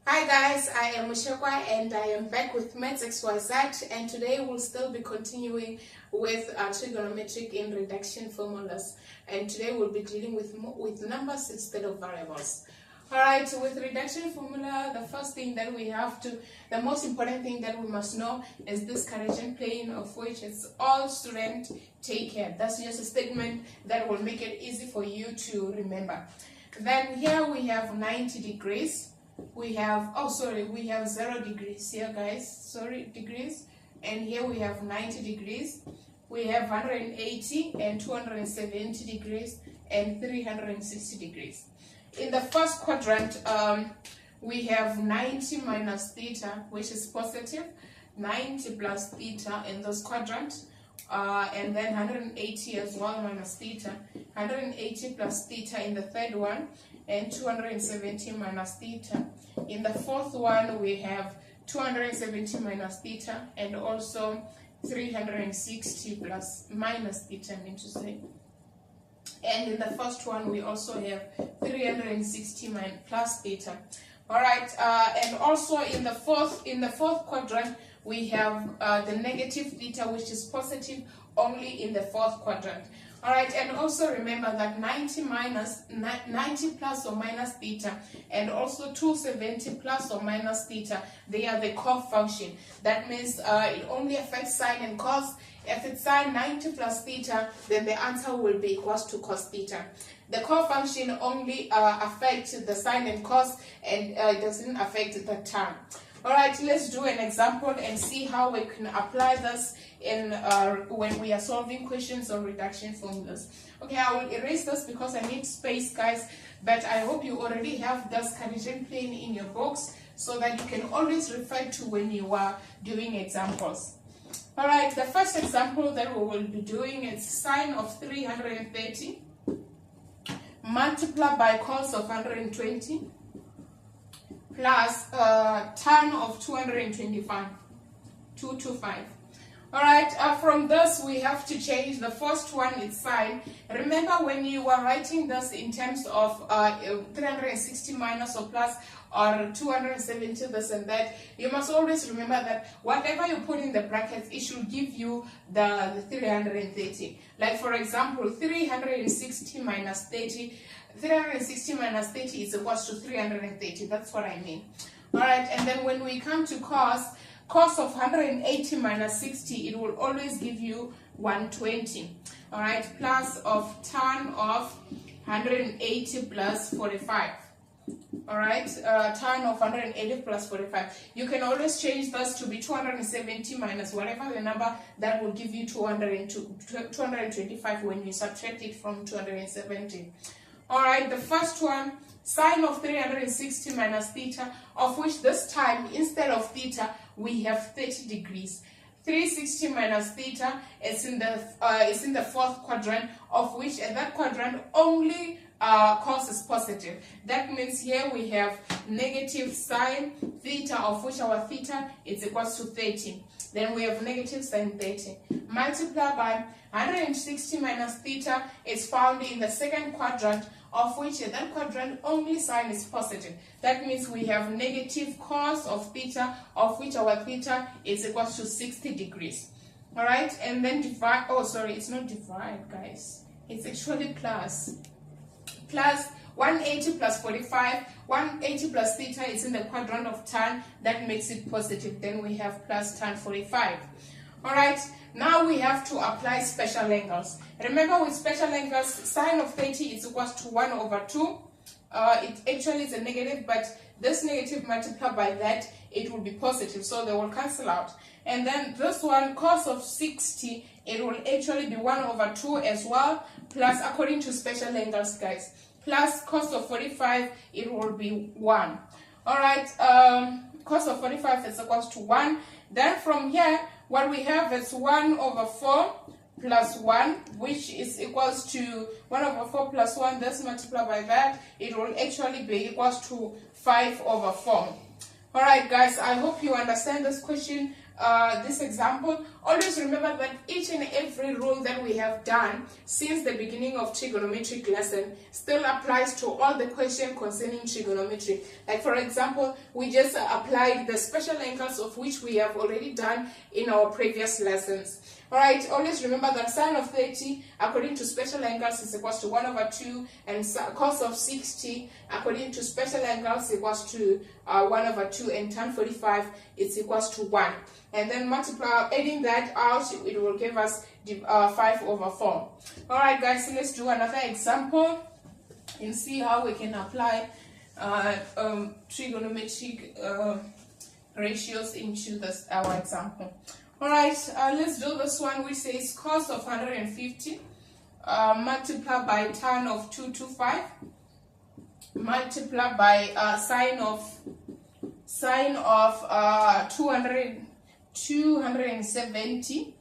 Hi guys, I am Mushekwa and I am back with Maths XYZ, and today we'll still be continuing with trigonometric in reduction formulas, and today we'll be dealing with numbers instead of variables. Alright, so with reduction formula, the first thing that we have to, the most important thing that we must know is this Cartesian plane, of which it's all students take care. That's just a statement that will make it easy for you to remember. Then here we have 90 degrees. We have we have 0 degrees here, guys, degrees, and here we have 90 degrees. We have 180 and 270 degrees and 360 degrees. In the first quadrant, we have 90 minus theta, which is positive, 90 plus theta in this quadrant, and then 180 as well minus theta, 180 plus theta in the third one, and 270 minus theta. In the fourth one, we have 270 minus theta and also 360 plus minus theta, I mean to say. And in the first one, we also have 360 plus theta. All right, and also in the fourth quadrant, we have the negative theta, which is positive only in the fourth quadrant. All right, and also remember that 90 plus or minus theta, and also 270 plus or minus theta, they are the co-function. That means it only affects sine and cos. If it's sine 90 plus theta, then the answer will be equals to cos theta. The co-function only affects the sine and cos, and it doesn't affect the tan. Alright, let's do an example and see how we can apply this in when we are solving questions on reduction formulas. Okay, I will erase this because I need space, guys, but I hope you already have this Cartesian plane in your books so that you can always refer to when you are doing examples. Alright, the first example that we will be doing is sine of 330 multiplied by cos of 120 plus tan of 225. Alright, from this we have to change. The first one is sine. Remember, when you were writing this in terms of 360 minus or plus or 270 this and that, you must always remember that whatever you put in the brackets, it should give you the 330. Like for example, 360 minus 30. 360 minus 30 is equals to 330. That's what I mean. Alright, and then when we come to cos of 180 minus 60, it will always give you 120. Alright, plus of tan of 180 plus 45. Alright, tan of 180 plus 45. You can always change this to be 270 minus whatever the number, that will give you 225 when you subtract it from 270. Alright, the first one, sine of 360 minus theta, of which this time, instead of theta, we have 30 degrees. 360 minus theta is in the fourth quadrant, of which in that quadrant only cos is positive. That means here we have negative sine theta, of which our theta is equals to 30. Then we have negative sine 30. Multiply by 160 minus theta is found in the second quadrant, of which in that quadrant only sine is positive. That means we have negative cos of theta, of which our theta is equals to 60 degrees. Alright, and then divide, it's not divide, guys. It's actually plus 180 plus 45. 180 plus theta is in the quadrant of tan, that makes it positive. Then we have plus tan 45. Alright, now we have to apply special angles. Remember, with special angles, sine of 30 is equals to 1 over 2. It actually is a negative, but this negative multiplied by that, it will be positive, so they will cancel out. And then this one, cos of 60, it will actually be 1 over 2 as well, plus, according to special angles, guys, plus cos of 45, it will be 1. Alright, cos of 45 is equals to 1. Then from here, what we have is 1 over 4 plus 1, which is equals to 1 over 4 plus 1. That's multiplied by that. It will actually be equals to 5 over 4. Alright, guys, I hope you understand this question. this example, always remember that each and every rule that we have done since the beginning of trigonometric lesson still applies to all the questions concerning trigonometry. Like for example, we just applied the special angles of which we have already done in our previous lessons. Alright, always remember that sine of 30 according to special angles is equals to 1 over 2, and cos of 60 according to special angles is equals to 1 over 2, and tan 45 is equals to 1. And then multiply, adding that out, it will give us 5 over 4. Alright guys, so let's do another example and see how we can apply trigonometric ratios into our example. Alright, let's do this one, which says cos of 150 multiplied by tan of 225 multiplied by sine of 270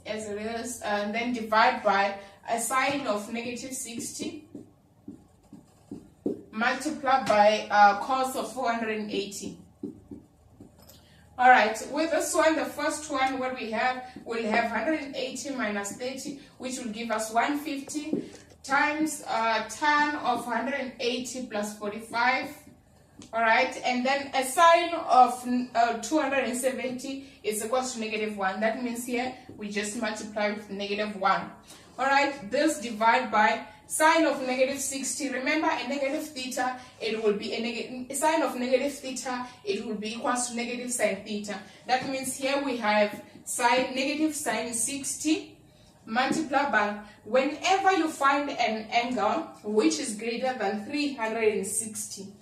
as it is, and then divide by a sine of negative 60 multiplied by cos of 480. Alright, with this one, the first one, what we'll have 180 minus 30, which will give us 150 times tan of 180 plus 45. Alright, and then a sine of 270 is equal to negative 1. That means here we just multiply with negative 1. Alright, this divide by sine of negative 60. Remember, a negative theta, it will be a sine of negative theta, it will be equals to negative sine theta. That means here we have negative sine 60 multiplied by, whenever you find an angle which is greater than 360.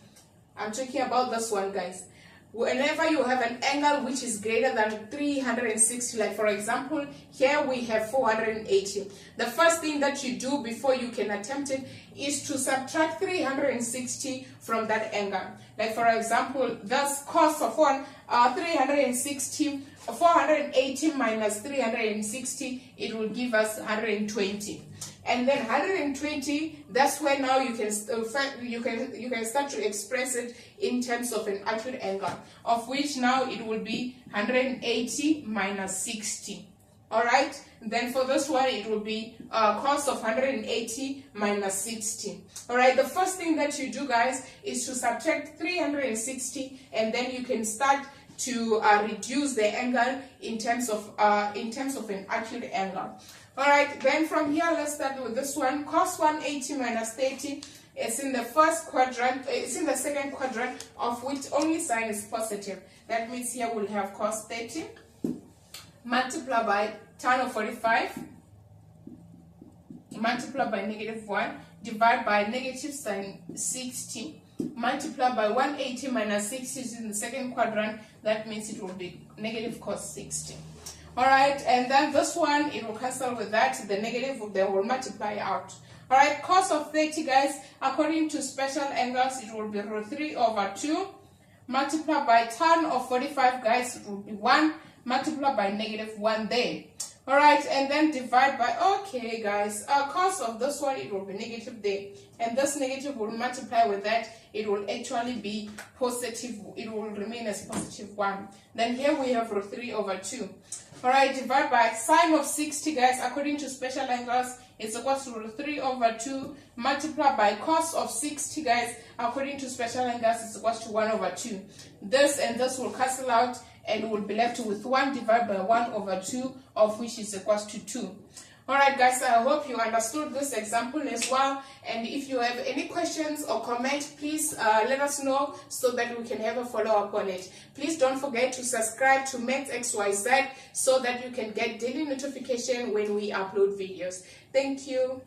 I'm talking about this one, guys. Whenever you have an angle which is greater than 360, like for example, here we have 480. The first thing that you do before you can attempt it is to subtract 360 from that angle. Like for example, thus cos of 480 minus 360, it will give us 120. And then 120, that's where now you can start to express it in terms of an actual angle, of which now it will be 180 minus 60. Alright, then for this one it will be cos of 180 minus 60. Alright, the first thing that you do, guys, is to subtract 360, and then you can start to reduce the angle in terms of an actual angle. Alright, then from here let's start with this one. Cos 180 minus 30 is in the first quadrant, it's in the second quadrant, of which only sign is positive. That means here we'll have cos 30 multiplied by tan of 45 multiplied by negative 1 divided by negative sine 60 multiplied by 180 minus 60 is in the second quadrant. That means it will be negative cos 60. Alright, and then this one, it will cancel with that, the negative, they will multiply out. Alright, cos of 30, guys, according to special angles, it will be root 3 over 2, multiplied by tan of 45, guys, it will be 1, multiplied by negative 1 there. Alright, and then divide by, okay, guys, cos of this one, it will be negative there, and this negative will multiply with that, it will actually be positive, it will remain as positive 1. Then here we have root 3 over 2. Alright, divide by sine of 60, guys, according to special angles, it's equal to root 3 over 2, multiplied by cos of 60, guys, according to special angles, it's equal to 1 over 2. This and this will cancel out, and we'll be left with 1 divided by 1 over 2, of which is equal to 2. Alright guys, I hope you understood this example as well, and if you have any questions or comments, please let us know so that we can have a follow-up on it. Please don't forget to subscribe to Maths XYZ so that you can get daily notification when we upload videos. Thank you.